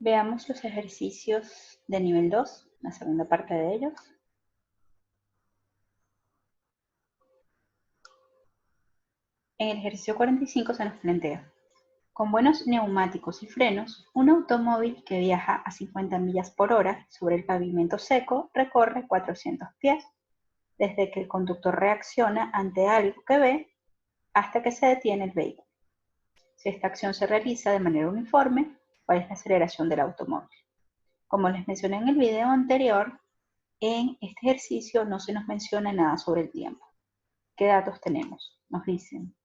Veamos los ejercicios de nivel 2, la segunda parte de ellos. En el ejercicio 45 se nos plantea: con buenos neumáticos y frenos, un automóvil que viaja a 50 millas por hora sobre el pavimento seco recorre 400 pies, desde que el conductor reacciona ante algo que ve hasta que se detiene el vehículo. Si esta acción se realiza de manera uniforme, ¿cuál es la aceleración del automóvil? Como les mencioné en el video anterior, en este ejercicio no se nos menciona nada sobre el tiempo. ¿Qué datos tenemos? Nos dicen: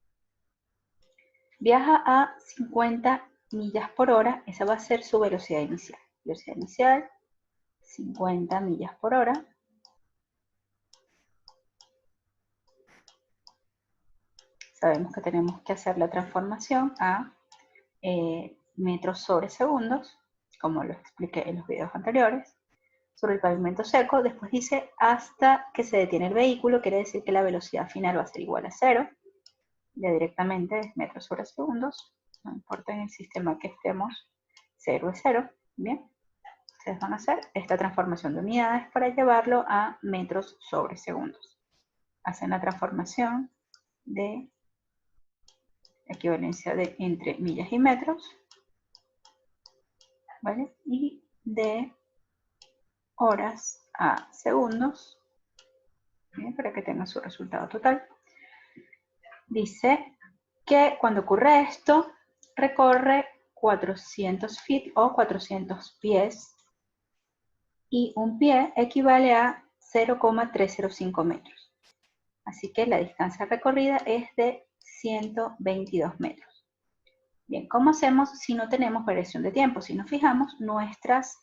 viaja a 50 millas por hora, esa va a ser su velocidad inicial. Velocidad inicial, 50 millas por hora. Sabemos que tenemos que hacer la transformación a metros sobre segundos, como lo expliqué en los videos anteriores. Sobre el pavimento seco, después dice hasta que se detiene el vehículo, quiere decir que la velocidad final va a ser igual a 0. Ya directamente es metros sobre segundos, no importa en el sistema que estemos, 0 es 0, bien. Ustedes van a hacer esta transformación de unidades para llevarlo a metros sobre segundos. Hacen la transformación de equivalencia de entre millas y metros, ¿vale? Y de horas a segundos, ¿bien? Para que tengan su resultado total. Dice que cuando ocurre esto, recorre 400 feet o 400 pies, y un pie equivale a 0,305 metros. Así que la distancia recorrida es de 122 metros. Bien, ¿cómo hacemos si no tenemos variación de tiempo? Si nos fijamos, nuestras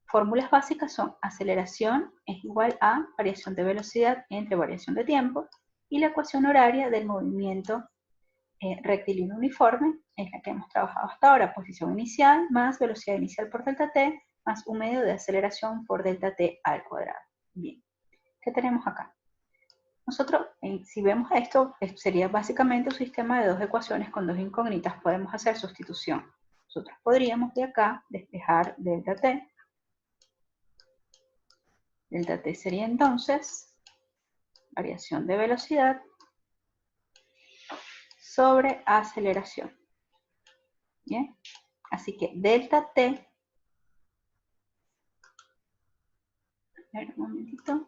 fórmulas básicas son: aceleración es igual a variación de velocidad entre variación de tiempo, y la ecuación horaria del movimiento rectilíneo uniforme es la que hemos trabajado hasta ahora: posición inicial más velocidad inicial por delta t más un medio de aceleración por delta t al cuadrado. Bien, ¿qué tenemos acá? Nosotros, si vemos esto sería básicamente un sistema de dos ecuaciones con dos incógnitas. Podemos hacer sustitución. Nosotros podríamos de acá despejar delta t. Delta t sería entonces variación de velocidad sobre aceleración. Bien, así que delta t, a ver, un momentito,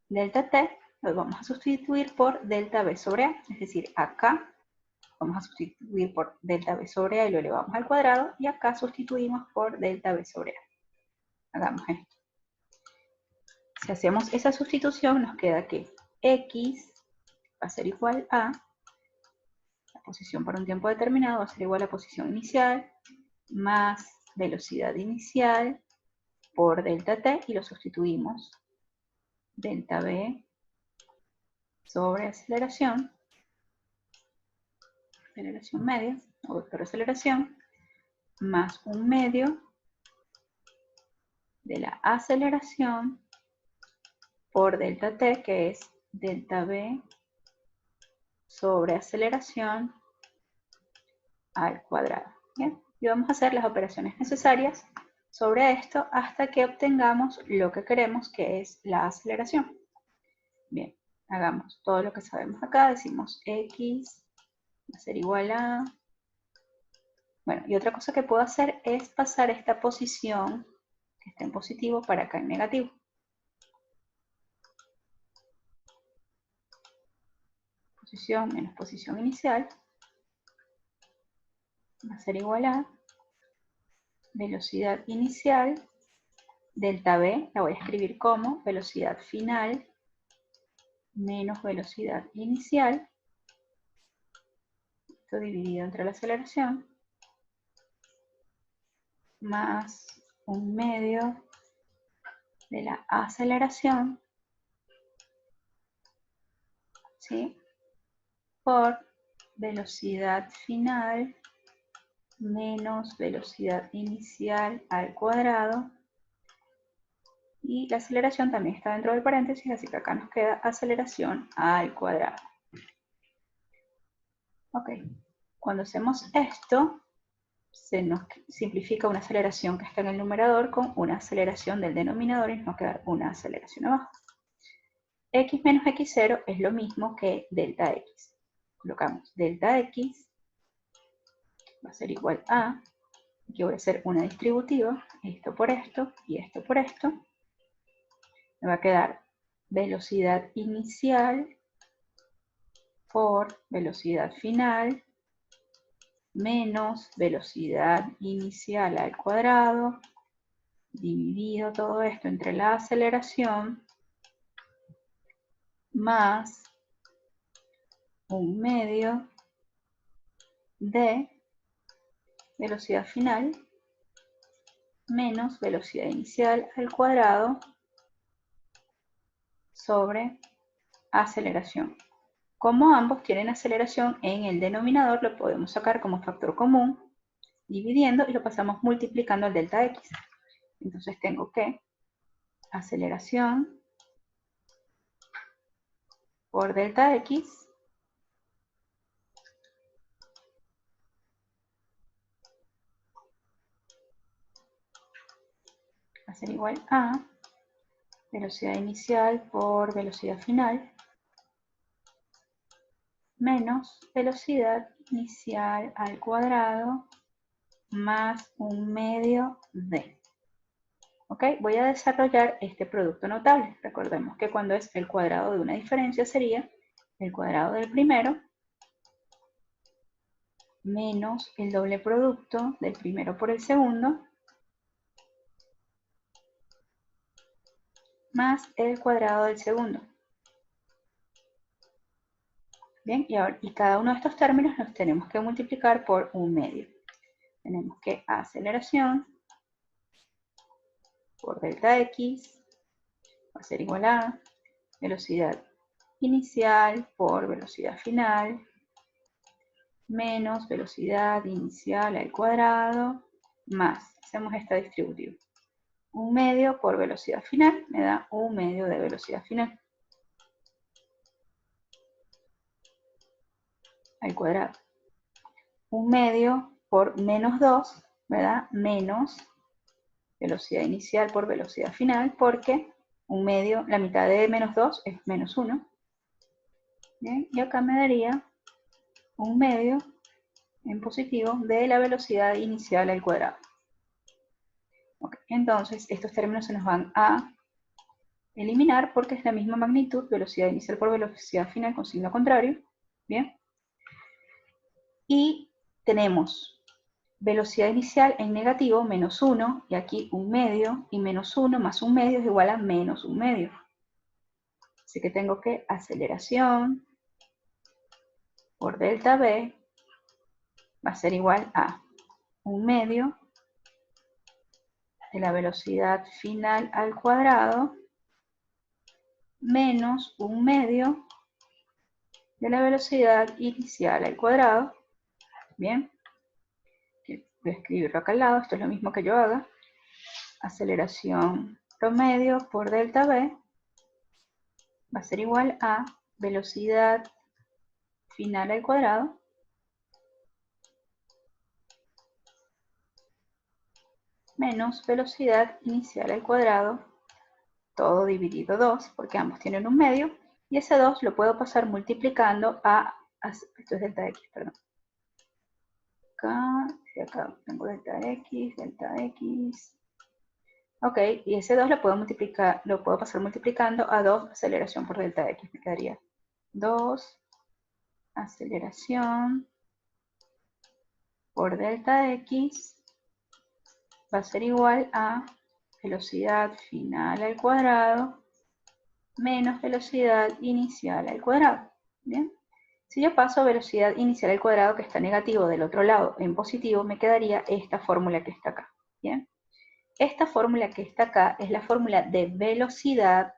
delta t lo vamos a sustituir por delta b sobre a, es decir, acá vamos a sustituir por delta b sobre a y lo elevamos al cuadrado, y acá sustituimos por delta b sobre a. Hagamos esto. Si hacemos esa sustitución, nos queda que x va a ser igual a la posición por un tiempo determinado, va a ser igual a posición inicial más velocidad inicial por delta t, y lo sustituimos: delta b sobre aceleración media, o vector de aceleración, más un medio de la aceleración por delta t, que es delta b sobre aceleración al cuadrado. ¿Bien? Y vamos a hacer las operaciones necesarias sobre esto hasta que obtengamos lo que queremos, que es la aceleración. Bien, hagamos todo lo que sabemos acá. Decimos x va a ser igual a... Bueno, y otra cosa que puedo hacer es pasar esta posición que está en positivo para acá en negativo. Posición menos posición inicial va a ser igual a velocidad inicial, delta b, la voy a escribir como velocidad final menos velocidad inicial, esto dividido entre la aceleración, más un medio de la aceleración, ¿sí?, por velocidad final menos velocidad inicial al cuadrado, y la aceleración también está dentro del paréntesis, así que acá nos queda aceleración al cuadrado. Ok, cuando hacemos esto, se nos simplifica una aceleración que está en el numerador con una aceleración del denominador y nos va a quedar una aceleración abajo. X menos X0 es lo mismo que delta X. Colocamos delta X, va a ser igual a, aquí voy a hacer una distributiva, esto por esto y esto por esto. Me va a quedar velocidad inicial por velocidad final menos velocidad inicial al cuadrado, dividido todo esto entre la aceleración, más 1/2 de velocidad final menos velocidad inicial al cuadrado sobre aceleración. Como ambos tienen aceleración en el denominador, lo podemos sacar como factor común, dividiendo y lo pasamos multiplicando al delta X. Entonces tengo que aceleración por delta X va a ser igual a velocidad inicial por velocidad final menos velocidad inicial al cuadrado más 1/2 de. ¿Ok? Voy a desarrollar este producto notable. Recordemos que cuando es el cuadrado de una diferencia sería el cuadrado del primero menos el doble producto del primero por el segundo más el cuadrado del segundo. Bien, y cada uno de estos términos los tenemos que multiplicar por 1/2. Tenemos que aceleración por delta X va a ser igual a velocidad inicial por velocidad final menos velocidad inicial al cuadrado más, hacemos esta distributiva, 1/2 por velocidad final me da 1/2 de velocidad final al cuadrado. 1/2 por menos 2 me da menos velocidad inicial por velocidad final, porque 1/2, la mitad de menos 2 es menos 1. Bien, y acá me daría 1/2 en positivo de la velocidad inicial al cuadrado. Okay, entonces, estos términos se nos van a eliminar porque es la misma magnitud, velocidad inicial por velocidad final con signo contrario. Bien. Y tenemos velocidad inicial en negativo, menos 1, y aquí 1/2, y menos 1 más 1/2 es igual a menos 1/2. Así que tengo que aceleración por delta B va a ser igual a 1/2 de la velocidad final al cuadrado menos 1/2 de la velocidad inicial al cuadrado. Bien, voy a escribirlo acá al lado, esto es lo mismo que yo haga. Aceleración promedio por delta B va a ser igual a velocidad final al cuadrado menos velocidad inicial al cuadrado, todo dividido 2, porque ambos tienen 1/2, y ese 2 lo puedo pasar multiplicando esto es delta X, perdón. Acá tengo delta X. Ok, y ese 2 lo puedo pasar multiplicando a 2 aceleración por delta X. Me quedaría 2 aceleración por delta X va a ser igual a velocidad final al cuadrado menos velocidad inicial al cuadrado. Bien. Si yo paso velocidad inicial al cuadrado que está negativo del otro lado en positivo, me quedaría esta fórmula que está acá. Bien. Esta fórmula que está acá es la fórmula de velocidad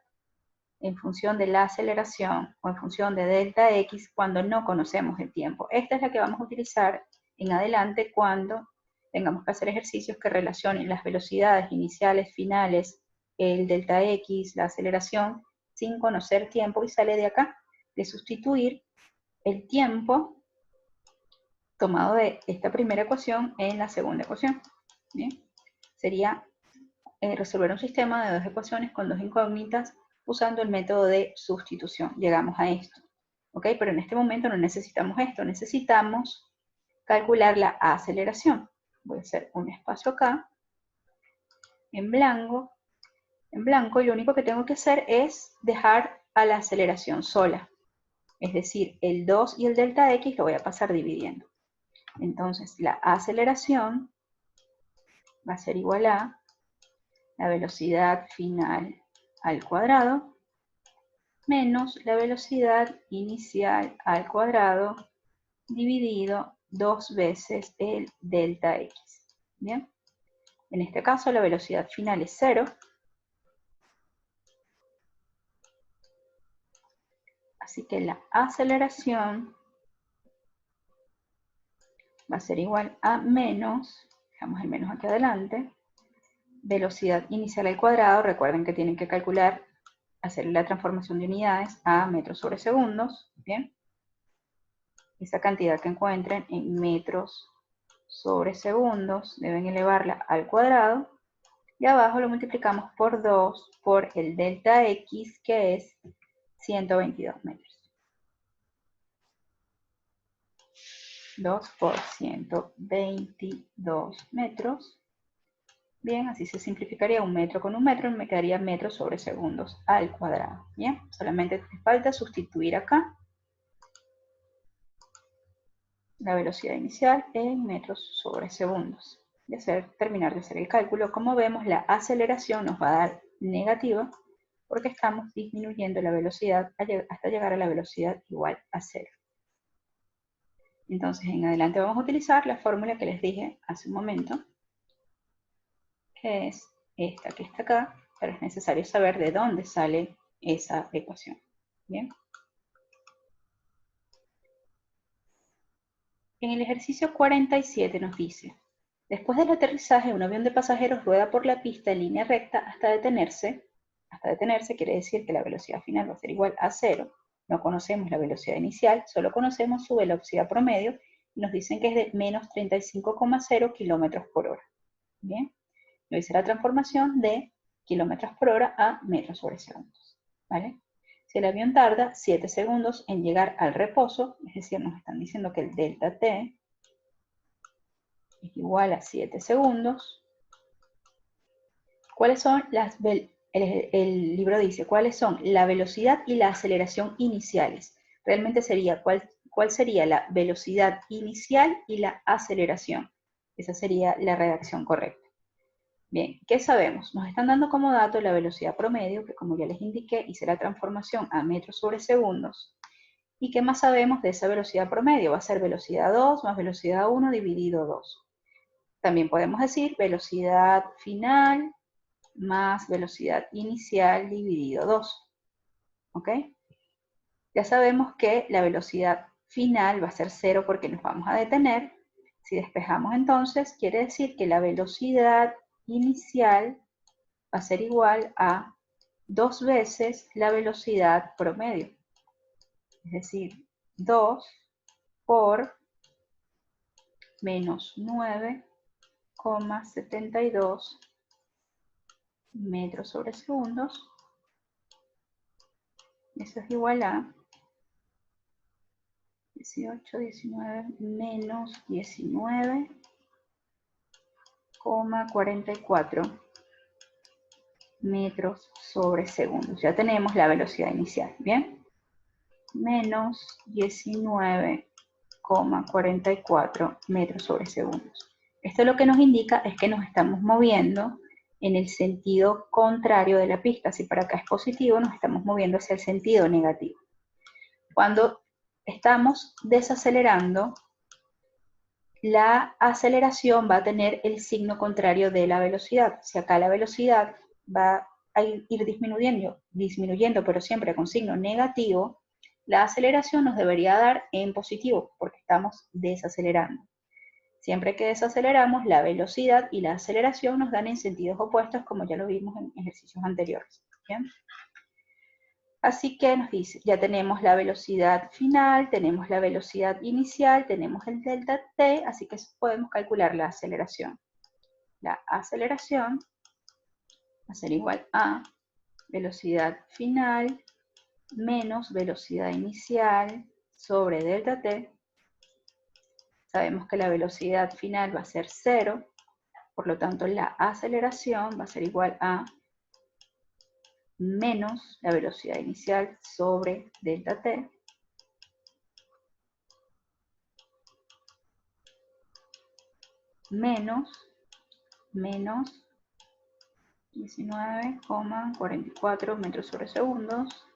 en función de la aceleración o en función de delta X cuando no conocemos el tiempo. Esta es la que vamos a utilizar en adelante cuando tengamos que hacer ejercicios que relacionen las velocidades iniciales, finales, el delta X, la aceleración, sin conocer tiempo, y sale de acá, de sustituir el tiempo tomado de esta primera ecuación en la segunda ecuación. ¿Bien? Sería resolver un sistema de dos ecuaciones con dos incógnitas usando el método de sustitución. Llegamos a esto. ¿Ok? Pero en este momento no necesitamos esto. Necesitamos calcular la aceleración. Voy a hacer un espacio acá, en blanco. En blanco, y lo único que tengo que hacer es dejar a la aceleración sola. Es decir, el 2 y el delta x lo voy a pasar dividiendo. Entonces, la aceleración va a ser igual a la velocidad final al cuadrado menos la velocidad inicial al cuadrado dividido 2 veces el delta x. ¿Bien? En este caso, la velocidad final es 0. Así que la aceleración va a ser igual a menos, dejamos el menos aquí adelante, velocidad inicial al cuadrado. Recuerden que tienen que calcular, hacer la transformación de unidades a metros sobre segundos. Bien, esa cantidad que encuentren en metros sobre segundos deben elevarla al cuadrado, y abajo lo multiplicamos por 2 por el delta x, que es 122 metros. 2 por 122 metros. Bien, así se simplificaría un metro con un metro, y me quedaría metros sobre segundos al cuadrado. Bien, solamente te falta sustituir acá la velocidad inicial en metros sobre segundos. Y terminar de hacer el cálculo. Como vemos, la aceleración nos va a dar negativa porque estamos disminuyendo la velocidad hasta llegar a la velocidad igual a 0. Entonces, en adelante vamos a utilizar la fórmula que les dije hace un momento, que es esta que está acá, pero es necesario saber de dónde sale esa ecuación. Bien. En el ejercicio 47 nos dice: después del aterrizaje, un avión de pasajeros rueda por la pista en línea recta hasta detenerse. Hasta detenerse quiere decir que la velocidad final va a ser igual a 0. No conocemos la velocidad inicial, solo conocemos su velocidad promedio, y nos dicen que es de menos 35,0 kilómetros por hora. Bien. Yo hice la transformación de kilómetros por hora a metros sobre segundos. ¿Vale? Si el avión tarda 7 segundos en llegar al reposo, es decir, nos están diciendo que el delta t es igual a 7 segundos, ¿cuáles son las... El libro dice, ¿cuáles son la velocidad y la aceleración iniciales? Realmente sería, ¿cuál sería la velocidad inicial y la aceleración? Esa sería la redacción correcta. Bien, ¿qué sabemos? Nos están dando como dato la velocidad promedio, que como ya les indiqué, hice la transformación a metros sobre segundos. ¿Y qué más sabemos de esa velocidad promedio? Va a ser velocidad 2 más velocidad 1 dividido 2. También podemos decir velocidad final más velocidad inicial dividido 2. ¿Ok? Ya sabemos que la velocidad final va a ser 0 porque nos vamos a detener. Si despejamos entonces, quiere decir que la velocidad inicial va a ser igual a 2 veces la velocidad promedio. Es decir, 2 por menos 9,72 metros sobre segundos. Eso es igual a 18, 19 menos 19,44 metros sobre segundos. Ya tenemos la velocidad inicial, ¿bien? Menos 19,44 metros sobre segundos. Esto lo que nos indica es que nos estamos moviendo en el sentido contrario de la pista. Si para acá es positivo, nos estamos moviendo hacia el sentido negativo. Cuando estamos desacelerando, la aceleración va a tener el signo contrario de la velocidad. Si acá la velocidad va a ir disminuyendo, pero siempre con signo negativo, la aceleración nos debería dar en positivo, porque estamos desacelerando. Siempre que desaceleramos, la velocidad y la aceleración nos dan en sentidos opuestos, como ya lo vimos en ejercicios anteriores. ¿Bien? Así que nos dice, ya tenemos la velocidad final, tenemos la velocidad inicial, tenemos el delta t, así que podemos calcular la aceleración. La aceleración va a ser igual a velocidad final menos velocidad inicial sobre delta t. Sabemos que la velocidad final va a ser 0, por lo tanto la aceleración va a ser igual a menos la velocidad inicial sobre delta t menos 19,44 metros sobre segundos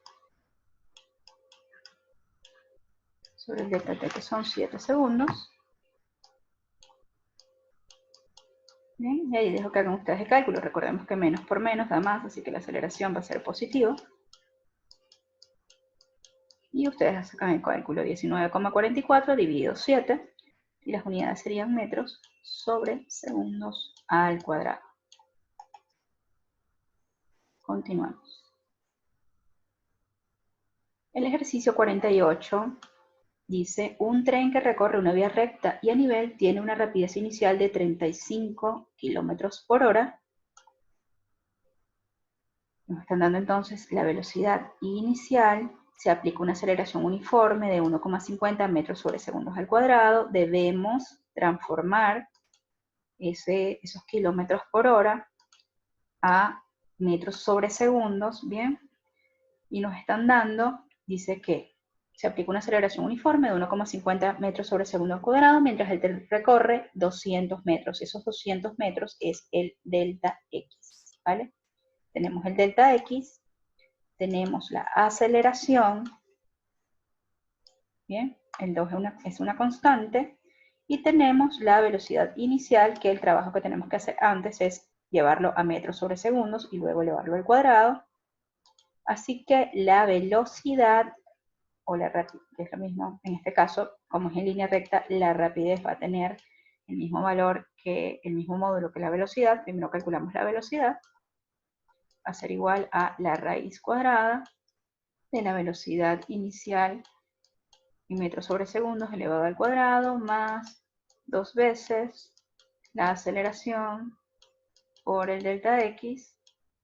sobre el delta t, que son 7 segundos. Bien, y ahí dejo que hagan ustedes el cálculo. Recordemos que menos por menos da más, así que la aceleración va a ser positiva. Y ustedes sacan el cálculo, 19,44 dividido 7, y las unidades serían metros sobre segundos al cuadrado. Continuamos. El ejercicio 48 dice, un tren que recorre una vía recta y a nivel tiene una rapidez inicial de 35 kilómetros por hora. Nos están dando entonces la velocidad inicial, se aplica una aceleración uniforme de 1,50 metros sobre segundos al cuadrado. Debemos transformar esos kilómetros por hora a metros sobre segundos, ¿bien? Y nos están dando, dice que se aplica una aceleración uniforme de 1,50 metros sobre segundo al cuadrado, mientras el tren recorre 200 metros. Esos 200 metros es el delta X, ¿vale? Tenemos el delta X, tenemos la aceleración, ¿bien? El 2 es una constante, y tenemos la velocidad inicial, que el trabajo que tenemos que hacer antes es llevarlo a metros sobre segundos y luego elevarlo al cuadrado. Así que la velocidad, o la rapidez, que es lo mismo, en este caso, como es en línea recta, la rapidez va a tener el mismo valor que el mismo módulo que la velocidad. Primero calculamos la velocidad, va a ser igual a la raíz cuadrada de la velocidad inicial en metros sobre segundos elevado al cuadrado, más 2 veces la aceleración por el delta X.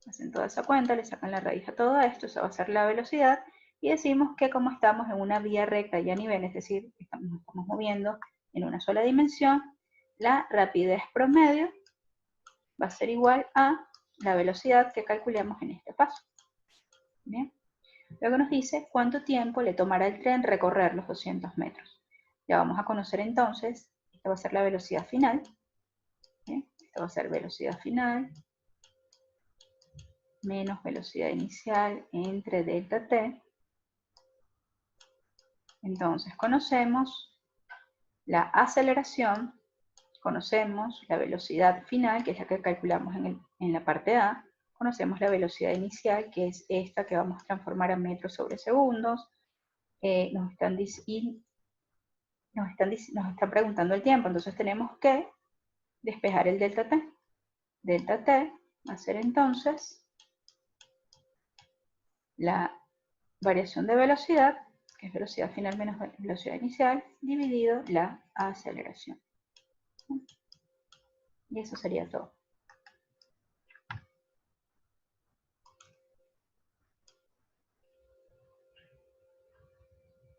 Hacen toda esa cuenta, le sacan la raíz a todo esto, esa va a ser la velocidad, y decimos que como estamos en una vía recta y a nivel, es decir, nos estamos moviendo en una sola dimensión, la rapidez promedio va a ser igual a la velocidad que calculamos en este paso. Bien. Luego nos dice cuánto tiempo le tomará el tren recorrer los 200 metros. Ya vamos a conocer entonces, esta va a ser la velocidad final. ¿Bien? Esta va a ser velocidad final menos velocidad inicial entre delta t. Entonces conocemos la aceleración, conocemos la velocidad final, que es la que calculamos en la parte A, conocemos la velocidad inicial, que es esta que vamos a transformar a metros sobre segundos. Nos están preguntando el tiempo, entonces tenemos que despejar el delta t. Delta t va a ser entonces la variación de velocidad, que es velocidad final menos velocidad inicial, dividido la aceleración. Y eso sería todo.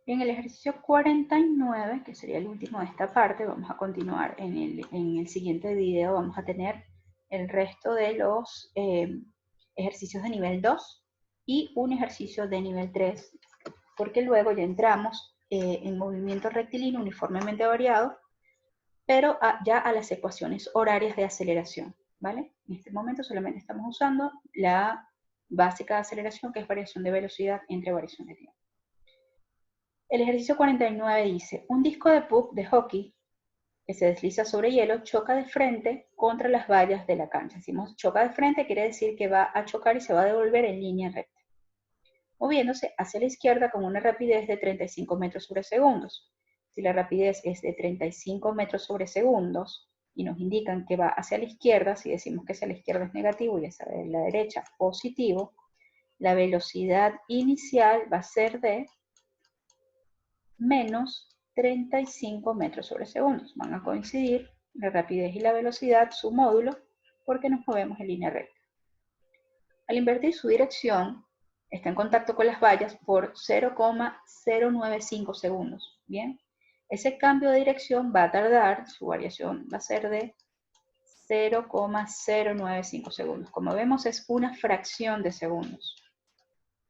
En el ejercicio 49, que sería el último de esta parte, vamos a continuar en el siguiente video. Vamos a tener el resto de los ejercicios de nivel 2 y un ejercicio de nivel 3, porque luego ya entramos en movimiento rectilíneo uniformemente variado, pero ya a las ecuaciones horarias de aceleración, ¿vale? En este momento solamente estamos usando la básica de aceleración, que es variación de velocidad entre variación de tiempo. El ejercicio 49 dice, un disco de puck de hockey que se desliza sobre hielo choca de frente contra las vallas de la cancha. Decimos choca de frente, quiere decir que va a chocar y se va a devolver en línea recta, moviéndose hacia la izquierda con una rapidez de 35 metros sobre segundos. Si la rapidez es de 35 metros sobre segundos y nos indican que va hacia la izquierda, si decimos que hacia la izquierda es negativo y hacia la derecha positivo, la velocidad inicial va a ser de menos 35 metros sobre segundos. Van a coincidir la rapidez y la velocidad, su módulo, porque nos movemos en línea recta. Al invertir su dirección, está en contacto con las vallas por 0,095 segundos. Bien, ese cambio de dirección va a tardar, su variación va a ser de 0,095 segundos. Como vemos, es una fracción de segundos.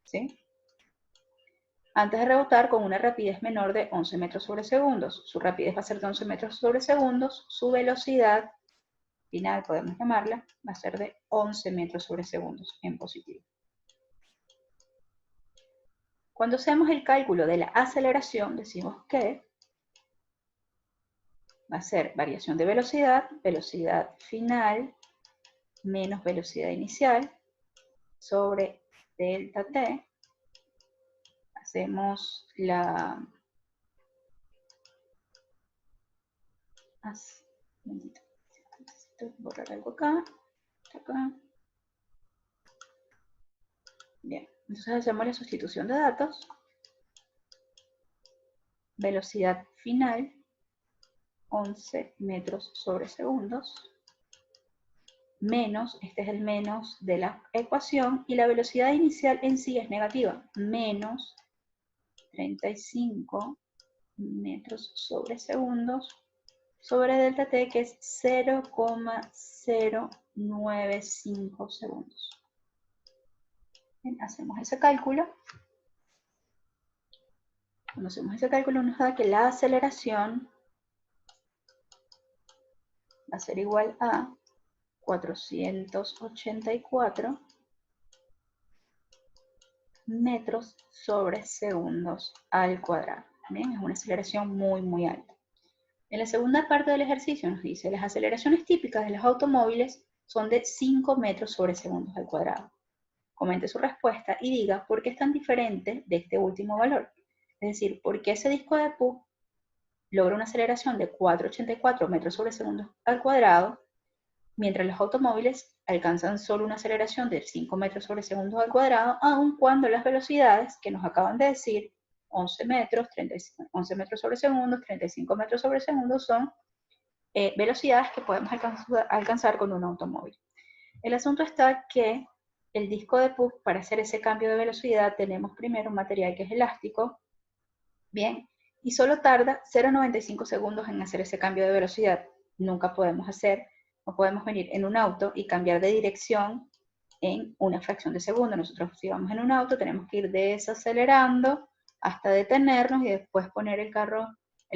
¿Sí? Antes de rebotar con una rapidez menor de 11 metros sobre segundos. Su rapidez va a ser de 11 metros sobre segundos. Su velocidad final, podemos llamarla, va a ser de 11 metros sobre segundos en positivo. Cuando hacemos el cálculo de la aceleración, decimos que va a ser variación de velocidad, velocidad final, menos velocidad inicial, sobre delta t. Hacemos la... Necesito borrar algo acá. Bien, entonces hacemos la sustitución de datos. Velocidad final, 11 metros sobre segundos. Menos, este es el menos de la ecuación, y la velocidad inicial en sí es negativa, menos 35 metros sobre segundos sobre delta t, que es 0,095 segundos. Bien, hacemos ese cálculo. Cuando hacemos ese cálculo nos da que la aceleración va a ser igual a 484 metros sobre segundos al cuadrado. Bien, es una aceleración muy, muy alta. En la segunda parte del ejercicio nos dice, las aceleraciones típicas de los automóviles son de 5 metros sobre segundos al cuadrado. Comente su respuesta y diga por qué es tan diferente de este último valor. Es decir, por qué ese disco de Puck logra una aceleración de 484 metros sobre segundos al cuadrado, mientras los automóviles alcanzan solo una aceleración de 5 metros sobre segundos al cuadrado, aun cuando las velocidades que nos acaban de decir, 11 metros sobre segundos, 35 metros sobre segundos, son velocidades que podemos alcanzar con un automóvil. El asunto está que el disco de Puck, para hacer ese cambio de velocidad, tenemos primero un material que es elástico, bien, y solo tarda 0,95 segundos en hacer ese cambio de velocidad. Nunca podemos no podemos venir en un auto y cambiar de dirección en una fracción de segundo. Nosotros, si vamos en un auto, tenemos que ir desacelerando hasta detenernos y después poner el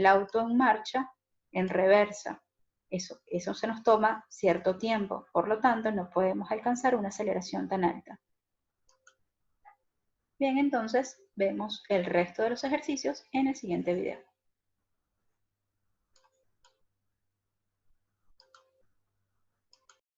auto en marcha en reversa. Eso se nos toma cierto tiempo, por lo tanto no podemos alcanzar una aceleración tan alta. Bien, entonces vemos el resto de los ejercicios en el siguiente video.